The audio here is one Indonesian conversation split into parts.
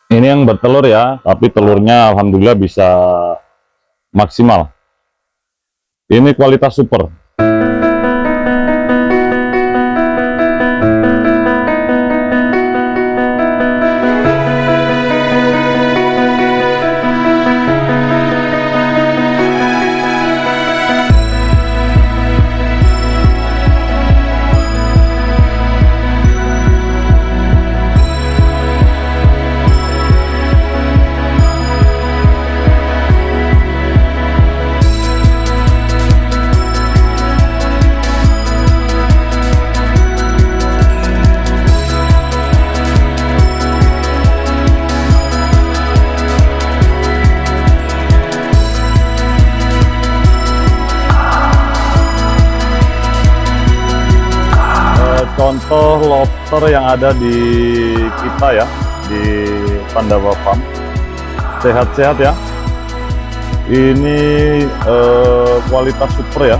Ini yang bertelur ya, tapi telurnya alhamdulillah bisa maksimal. Ini kualitas super. Contoh lobster yang ada di kita ya, di Pandawa Farm, sehat-sehat ya. Ini kualitas super ya.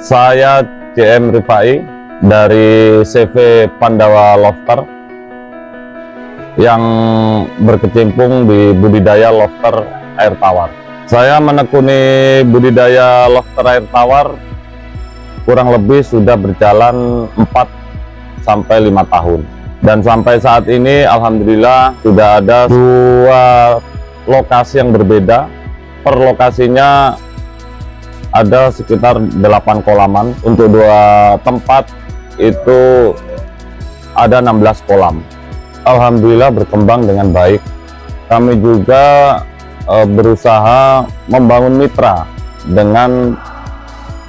Saya CM Rifai dari CV Pandawa Lobster yang berkecimpung di budidaya lobster air tawar. Saya menekuni budidaya lobster air tawar kurang lebih sudah berjalan 4 sampai 5 tahun. Dan sampai saat ini alhamdulillah sudah ada 2 lokasi yang berbeda. Per lokasinya ada sekitar 8 kolaman. Untuk 2 tempat itu ada 16 kolam. Alhamdulillah berkembang dengan baik. Kami juga berusaha membangun mitra dengan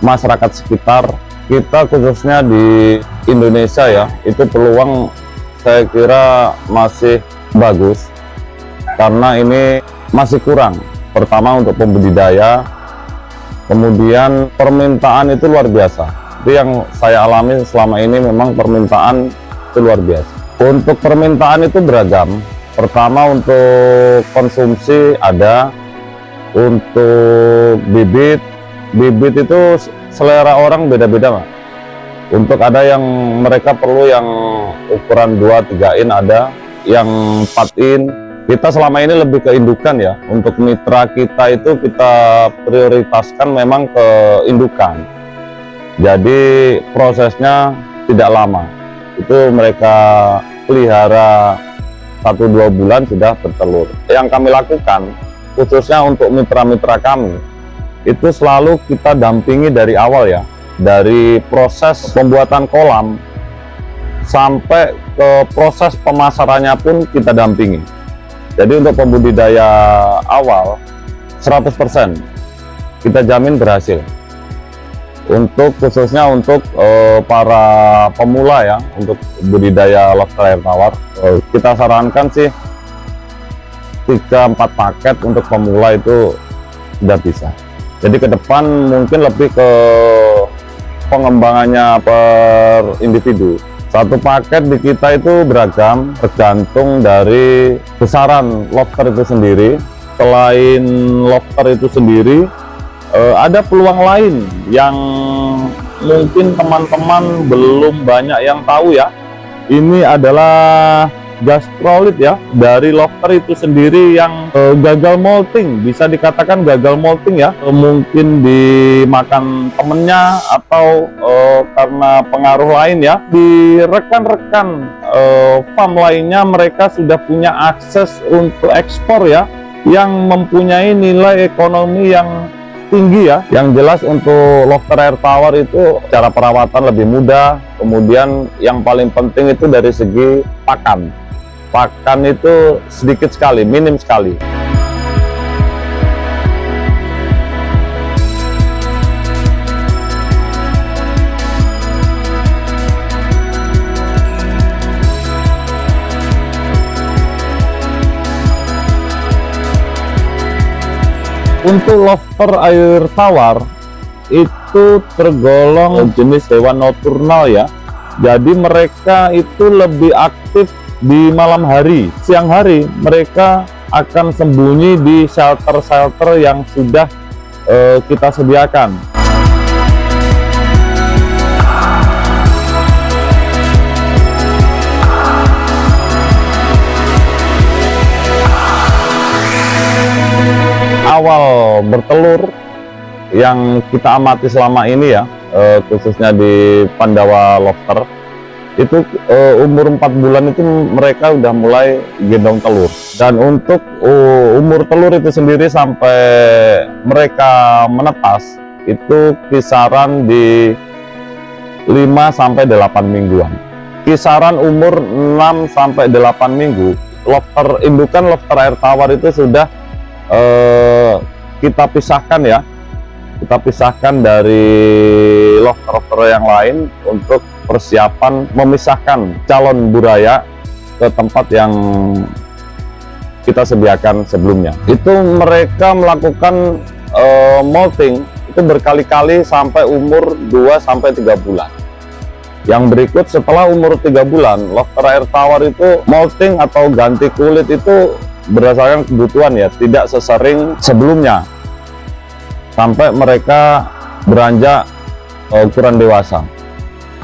masyarakat sekitar. Kita khususnya di Indonesia ya, itu peluang saya kira masih bagus karena ini masih kurang. Pertama untuk pembudidaya, kemudian permintaan itu luar biasa. Itu yang saya alami selama ini, memang permintaan itu luar biasa. Untuk permintaan itu beragam. Pertama untuk konsumsi ada, untuk bibit itu selera orang beda-beda Pak. Untuk ada yang mereka perlu yang ukuran 2-3 in, ada yang 4 in. Kita selama ini lebih ke indukan ya. Untuk mitra kita itu kita prioritaskan memang ke indukan. Jadi prosesnya tidak lama. Itu mereka pelihara 1-2 bulan sudah bertelur. Yang kami lakukan khususnya untuk mitra-mitra kami itu selalu kita dampingi dari awal ya. Dari proses pembuatan kolam sampai ke proses pemasarannya pun kita dampingi. Jadi untuk pembudidaya awal 100% kita jamin berhasil. Untuk khususnya untuk para pemula ya, untuk budidaya lobster air tawar, kita sarankan sih 3-4 paket untuk pemula itu sudah bisa. Jadi ke depan mungkin lebih ke pengembangannya per individu. Satu paket di kita itu beragam, tergantung dari besaran lobster itu sendiri. Selain lobster itu sendiri, ada peluang lain yang mungkin teman-teman belum banyak yang tahu ya. Ini adalah gastrolit ya, dari lobster itu sendiri yang gagal molting, bisa dikatakan gagal molting ya. Mungkin dimakan temennya atau karena pengaruh lain ya. Di rekan-rekan farm lainnya mereka sudah punya akses untuk ekspor ya, yang mempunyai nilai ekonomi yang tinggi ya. Yang jelas untuk lobster air tawar itu cara perawatan lebih mudah. Kemudian yang paling penting itu dari segi pakan. Pakan itu sedikit sekali, minim sekali. Untuk lobster air tawar itu tergolong jenis hewan nokturnal ya. Jadi mereka itu lebih aktif di malam hari. Siang hari mereka akan sembunyi di shelter-shelter yang sudah kita sediakan. Awal bertelur yang kita amati selama ini ya, khususnya di Pandawa Lobster, itu umur 4 bulan itu mereka udah mulai gendong telur. Dan untuk umur telur itu sendiri sampai mereka menetas itu kisaran di 5-8 mingguan. Kisaran umur 6-8 minggu, lobster indukan lobster air tawar itu sudah kita pisahkan ya, kita pisahkan dari lobster-lobster yang lain untuk persiapan memisahkan calon buraya ke tempat yang kita sediakan sebelumnya. Itu mereka melakukan molting itu berkali-kali sampai umur 2-3 bulan. Yang berikut setelah umur 3 bulan, lobster air tawar itu molting atau ganti kulit itu berdasarkan kebutuhan ya, tidak sesering sebelumnya sampai mereka beranjak ukuran dewasa.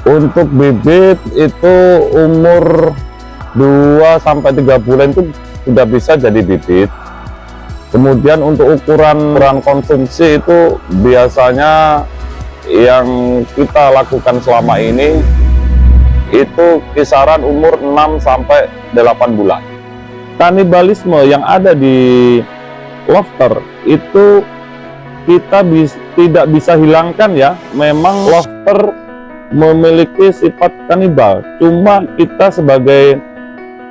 Untuk bibit itu umur 2-3 bulan itu sudah bisa jadi bibit. Kemudian untuk ukuran konsumsi itu biasanya yang kita lakukan selama ini itu kisaran umur 6-8 bulan. Kanibalisme yang ada di lobster itu kita tidak bisa hilangkan ya. Memang lobster memiliki sifat kanibal, cuma kita sebagai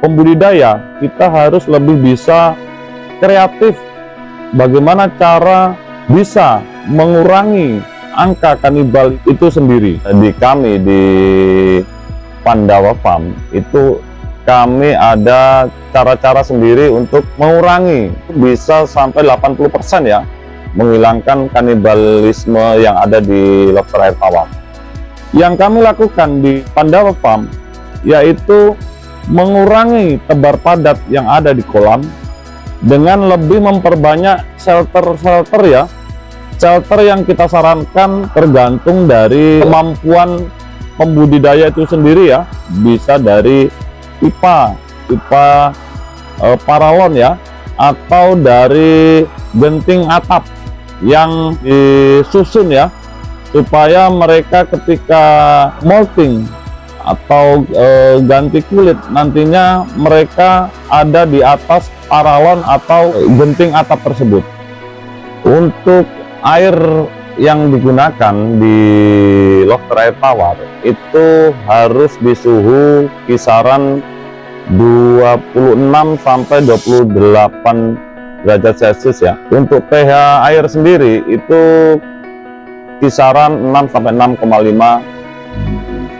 pembudidaya kita harus lebih bisa kreatif bagaimana cara bisa mengurangi angka kanibal itu sendiri. Di kami di Pandawa Farm itu kami ada cara-cara sendiri untuk mengurangi, bisa sampai 80% ya, menghilangkan kanibalisme yang ada di lobster air tawar. Yang kami lakukan di Pandawa Farm yaitu mengurangi tebar padat yang ada di kolam dengan lebih memperbanyak shelter-shelter ya. Shelter yang kita sarankan tergantung dari kemampuan pembudidaya itu sendiri ya, bisa dari pipa paralon ya, atau dari genting atap yang disusun ya, supaya mereka ketika molting atau ganti kulit nantinya mereka ada di atas paralon atau genting atap tersebut. Untuk air yang digunakan di lobster air tawar itu harus di suhu kisaran 26-28 derajat Celcius ya. Untuk pH air sendiri itu kisaran 6-6,5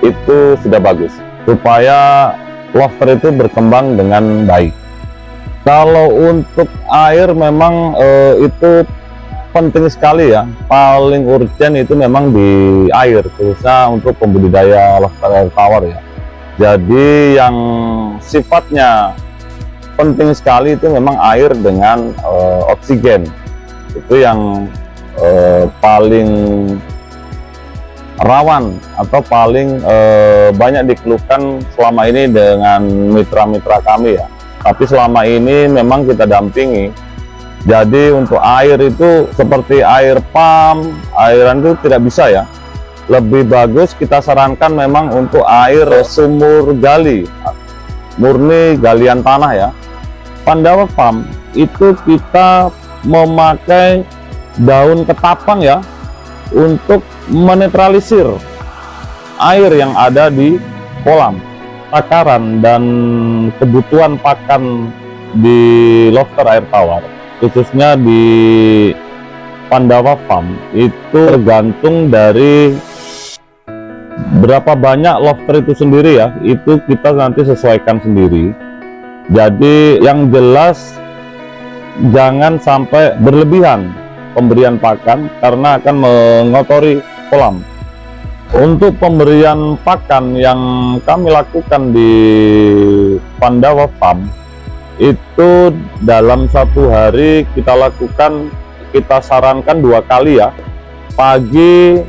itu sudah bagus supaya lobster itu berkembang dengan baik. Kalau untuk air memang itu penting sekali ya, paling urgent itu memang di air, khususnya untuk pembudidaya lobster air tawar ya. Jadi yang sifatnya penting sekali itu memang air dengan oksigen, itu yang paling rawan atau paling banyak dikeluhkan selama ini dengan mitra-mitra kami ya. Tapi selama ini memang kita dampingi. Jadi untuk air itu seperti air pump, airan itu tidak bisa ya. Lebih bagus kita sarankan memang untuk air sumur gali, murni galian tanah ya. Pandawa Farm itu kita memakai daun ketapang ya, untuk menetralisir air yang ada di kolam. Takaran dan kebutuhan pakan di lobster air tawar, khususnya di Pandawa Farm, itu tergantung dari berapa banyak lobster itu sendiri ya. Itu kita nanti sesuaikan sendiri. Jadi yang jelas jangan sampai berlebihan pemberian pakan karena akan mengotori kolam. Untuk pemberian pakan yang kami lakukan di Pandawa Farm itu dalam satu hari kita sarankan 2 kali ya, pagi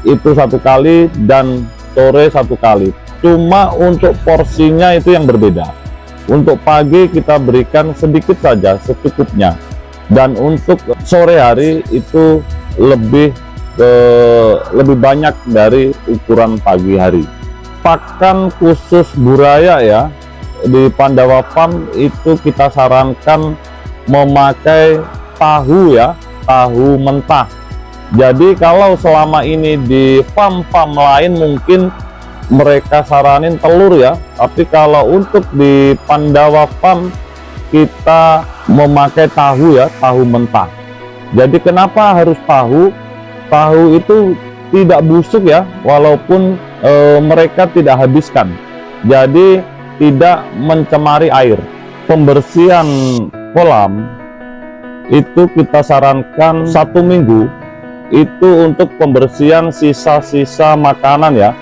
itu 1 kali dan sore 1 kali. Cuma untuk porsinya itu yang berbeda. Untuk pagi kita berikan sedikit saja, secukupnya, dan untuk sore hari itu lebih banyak dari ukuran pagi hari. Pakan khusus buraya ya, di Pandawa Farm itu kita sarankan memakai tahu ya, tahu mentah. Jadi kalau selama ini di farm-farm lain mungkin mereka saranin telur ya, tapi kalau untuk di Pandawa Farm kita memakai tahu ya, tahu mentah. Jadi kenapa harus tahu? Tahu itu tidak busuk ya, walaupun mereka tidak habiskan, jadi tidak mencemari air. Pembersihan kolam itu kita sarankan 1 minggu itu untuk pembersihan sisa-sisa makanan ya.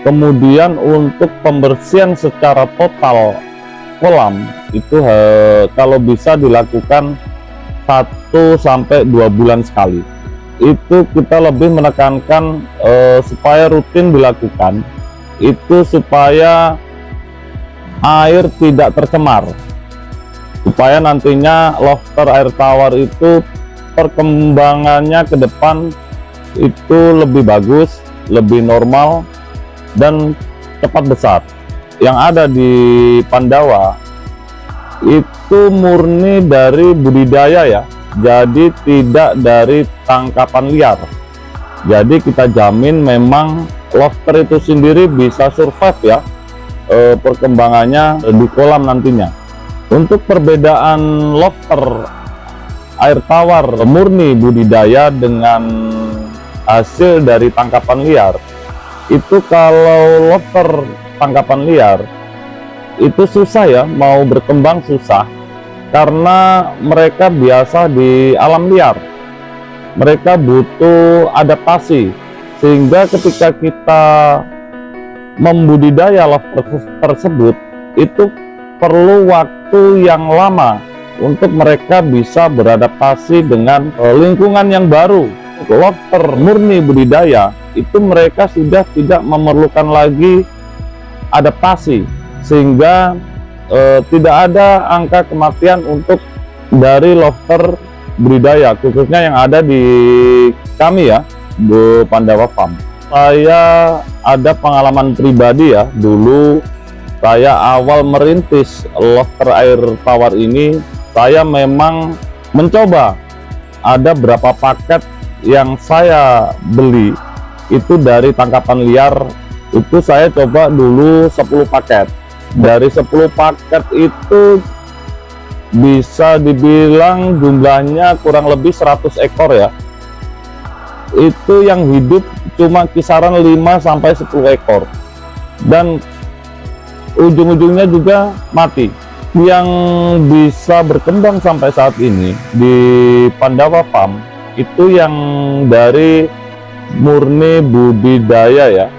Kemudian untuk pembersihan secara total kolam itu kalau bisa dilakukan 1 sampai 2 bulan sekali. Itu kita lebih menekankan supaya rutin dilakukan, itu supaya air tidak tercemar, supaya nantinya lobster air tawar itu perkembangannya ke depan itu lebih bagus, lebih normal, dan cepat besar. Yang ada di Pandawa itu murni dari budidaya ya, jadi tidak dari tangkapan liar. Jadi kita jamin memang lobster itu sendiri bisa survive ya, perkembangannya di kolam nantinya. Untuk perbedaan lobster air tawar murni budidaya dengan hasil dari tangkapan liar, itu kalau lobster tangkapan liar itu susah ya, mau berkembang susah karena mereka biasa di alam liar, mereka butuh adaptasi, sehingga ketika kita membudidaya lobster tersebut itu perlu waktu yang lama untuk mereka bisa beradaptasi dengan lingkungan yang baru. Lobster murni budidaya itu mereka sudah tidak memerlukan lagi adaptasi, sehingga tidak ada angka kematian untuk dari lobster budidaya, khususnya yang ada di kami ya, di Pandawa Farm. Saya ada pengalaman pribadi ya, dulu saya awal merintis lobster air tawar ini, saya memang mencoba, ada berapa paket yang saya beli itu dari tangkapan liar, itu saya coba dulu 10 paket. Dari 10 paket itu bisa dibilang jumlahnya kurang lebih 100 ekor ya. Itu yang hidup cuma kisaran 5 sampai 10 ekor. Dan ujung-ujungnya juga mati. Yang bisa berkembang sampai saat ini di Pandawa Farm itu yang dari murni budidaya ya.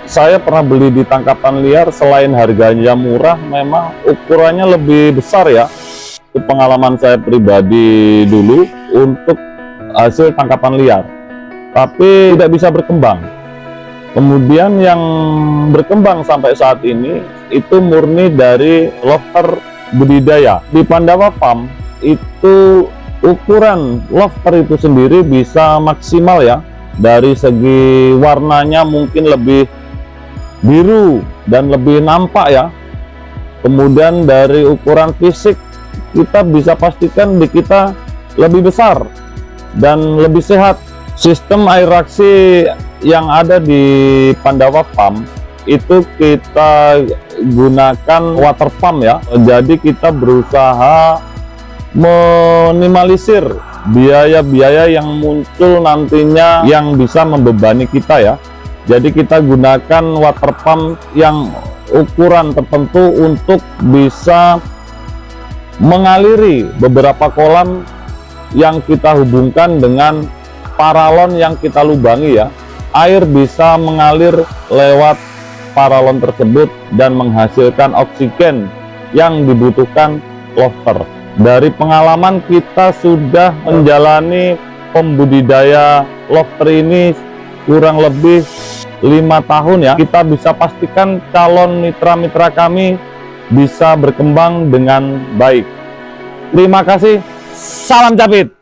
Saya pernah beli di tangkapan liar, selain harganya murah, memang ukurannya lebih besar ya. Itu pengalaman saya pribadi dulu untuk hasil tangkapan liar, tapi tidak bisa berkembang. Kemudian yang berkembang sampai saat ini itu murni dari lobster budidaya. Di Pandawa Farm itu ukuran lobster itu sendiri bisa maksimal ya, dari segi warnanya mungkin lebih biru dan lebih nampak ya. Kemudian dari ukuran fisik kita bisa pastikan di kita lebih besar dan lebih sehat. Sistem aerasi yang ada di Pandawa Farm itu kita gunakan water pump ya, jadi kita berusaha minimalisir biaya-biaya yang muncul nantinya yang bisa membebani kita ya. Jadi kita gunakan water pump yang ukuran tertentu untuk bisa mengaliri beberapa kolam yang kita hubungkan dengan paralon yang kita lubangi ya, air bisa mengalir lewat paralon tersebut dan menghasilkan oksigen yang dibutuhkan lobster. Dari pengalaman kita sudah menjalani pembudidaya lobster ini kurang lebih 5 tahun ya, kita bisa pastikan calon mitra-mitra kami bisa berkembang dengan baik. Terima kasih, salam capit.